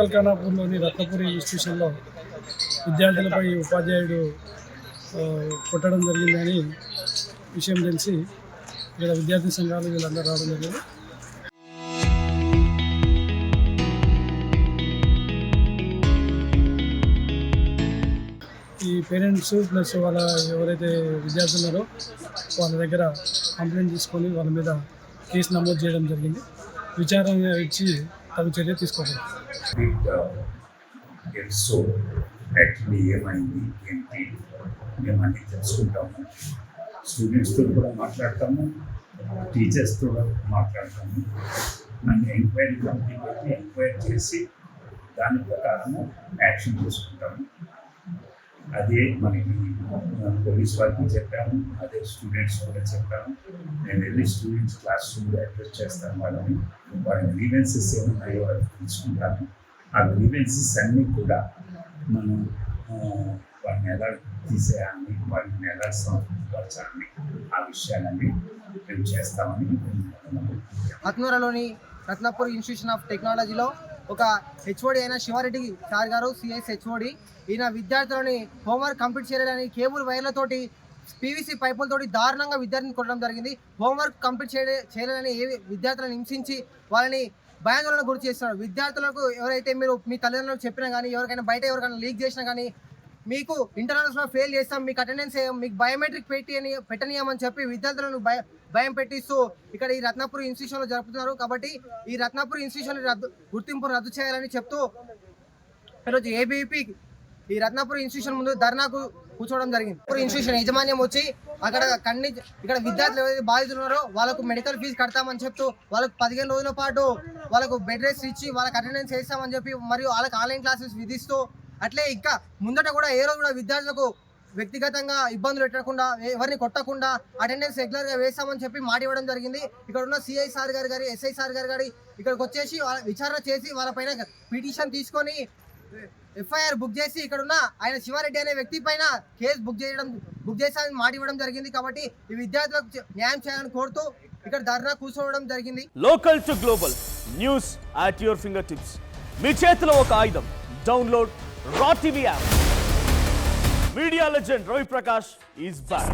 కల్కానాపూర్లోని రత్నపురి ఇన్స్టిట్యూషన్లో విద్యార్థులపై ఉపాధ్యాయుడు కొట్టడం జరిగిందని విషయం తెలిసి ఇక్కడ విద్యార్థి సంఘాలు వీళ్ళందరూ రావడం జరిగింది. ఈ పేరెంట్స్ ప్లస్ వాళ్ళ ఎవరైతే విద్యార్థులు ఉన్నారో వాళ్ళ దగ్గర కంప్లైంట్ తీసుకొని వాళ్ళ మీద కేసు నమోదు చేయడం జరిగింది. విచారణ ఇచ్చి తగు చర్య తీసుకోవాలి. తెలుసు యాక్చువల్లీ ఏమైంది ఏంటి మేమన్నీ తెలుసుకుంటాము. స్టూడెంట్స్తో కూడా మాట్లాడతాము, టీచర్స్తో కూడా మాట్లాడతాము. నన్ను ఎంక్వైరీ కమిటీ పెట్టి ఎంక్వైరీ చేసి దాని ప్రకారము యాక్షన్ తీసుకుంటాము. అదే మనకి పోలీస్ వారికి చెప్పాము, అదే స్టూడెంట్స్ కూడా చెప్పాము. నేను వెళ్ళి స్టూడెంట్స్ క్లాస్ రూమ్లో అడ్రస్ చేస్తాను. వాళ్ళ గ్రీవెన్సెస్ ఏమున్నాయో అది తెలుసుకుంటాను. ఆ గ్రీవెన్సెస్ అన్నీ కూడా మనం వాళ్ళని ఎలా తీసేయాలని, వాళ్ళని ఎలా సంతృప్తిపరచాలని ఆ విషయాలన్నీ మేము చేస్తామని. ఆత్మూరలోని రత్నపూర్ ఇన్స్టిట్యూషన్ ఆఫ్ టెక్నాలజీలో ఒక హెచ్ఓడి అయిన శివారెడ్డి సార్ గారు, సిఎస్ హెచ్ఓడి, ఈయన విద్యార్థులని హోంవర్క్ కంప్లీట్ చేయాలని కేబుల్ వైర్లతోటి పీవీసీ పైపులతోటి దారుణంగా విద్యార్థిని కొట్టడం జరిగింది. హోంవర్క్ కంప్లీట్ చేయాలని విద్యార్థులను హింసించి వాళ్ళని భయాందోళన గురి చేస్తున్నారు. విద్యార్థులకు ఎవరైతే మీరు మీ తల్లిదండ్రులకు చెప్పినా కానీ, ఎవరికైనా బయట ఎవరికైనా లీక్ చేసినా కానీ మీకు ఇంటర్నల్స్లో ఫెయిల్ చేస్తాం, మీకు అటెండెన్స్ మీకు బయోమెట్రిక్ పెట్టనీయమని చెప్పి విద్యార్థులను భయం పెట్టిస్తూ ఇక్కడ ఈ రత్నపూర్ ఇన్స్టిట్యూషన్లో జరుపుతున్నారు. కాబట్టి ఈ రత్నపూర్ ఇన్స్టిట్యూషన్ గుర్తింపును రద్దు చేయాలని చెప్తూ ఈరోజు ఏబీపీ ఈ రత్నపూర్ ఇన్స్టిట్యూషన్ ముందు ధర్నాకు కూర్చోవడం జరిగింది. ఇన్స్టిట్యూషన్ యాజమాన్యం వచ్చి ఇక్కడ విద్యార్థులు ఎవరైతే బాధితులు ఉన్నారో వాళ్ళకు మెడికల్ ఫీజు కడతామని చెప్తూ వాళ్ళకు 15 రోజుల పాటు వాళ్ళకు బెడ్ రెస్ట్ ఇచ్చి వాళ్ళకి అటెండెన్స్ వేస్తామని చెప్పి మరియు వాళ్ళకి ఆన్లైన్ క్లాసెస్ విధిస్తూ అట్లే ఇంకా ముందట కూడా ఏ రోజు కూడా విద్యార్థులకు వ్యక్తిగతంగా ఇబ్బందులు పెట్టకుండా, ఎవరిని కొట్టకుండా అటెండెన్స్ రెగ్యులర్గా వేస్తామని చెప్పి మాట ఇవ్వడం జరిగింది. ఇక్కడ ఉన్న సిఐ సార్ గారు ఎస్ఐ సార్ గారు ఇక్కడికి వచ్చేసి విచారణ చేసి వాళ్ళపైన పిటిషన్ తీసుకొని ఎఫ్ఐఆర్ బుక్ చేసి ఇక్కడ ఉన్న ఆయన శివారెడ్డి అనే వ్యక్తి పైన కేసు బుక్ చేసామని మాట ఇవ్వడం జరిగింది. కాబట్టి ఈ విద్యార్థులకు న్యాయం చేయాలని కోరుతూ ఇక్కడ ధర్నా కూర్చోవడం జరిగింది. Local to global news at your finger tips. మీ చేతిలో ఒక ఆయుధం. Download R TV app. Media legend Ravi Prakash is back.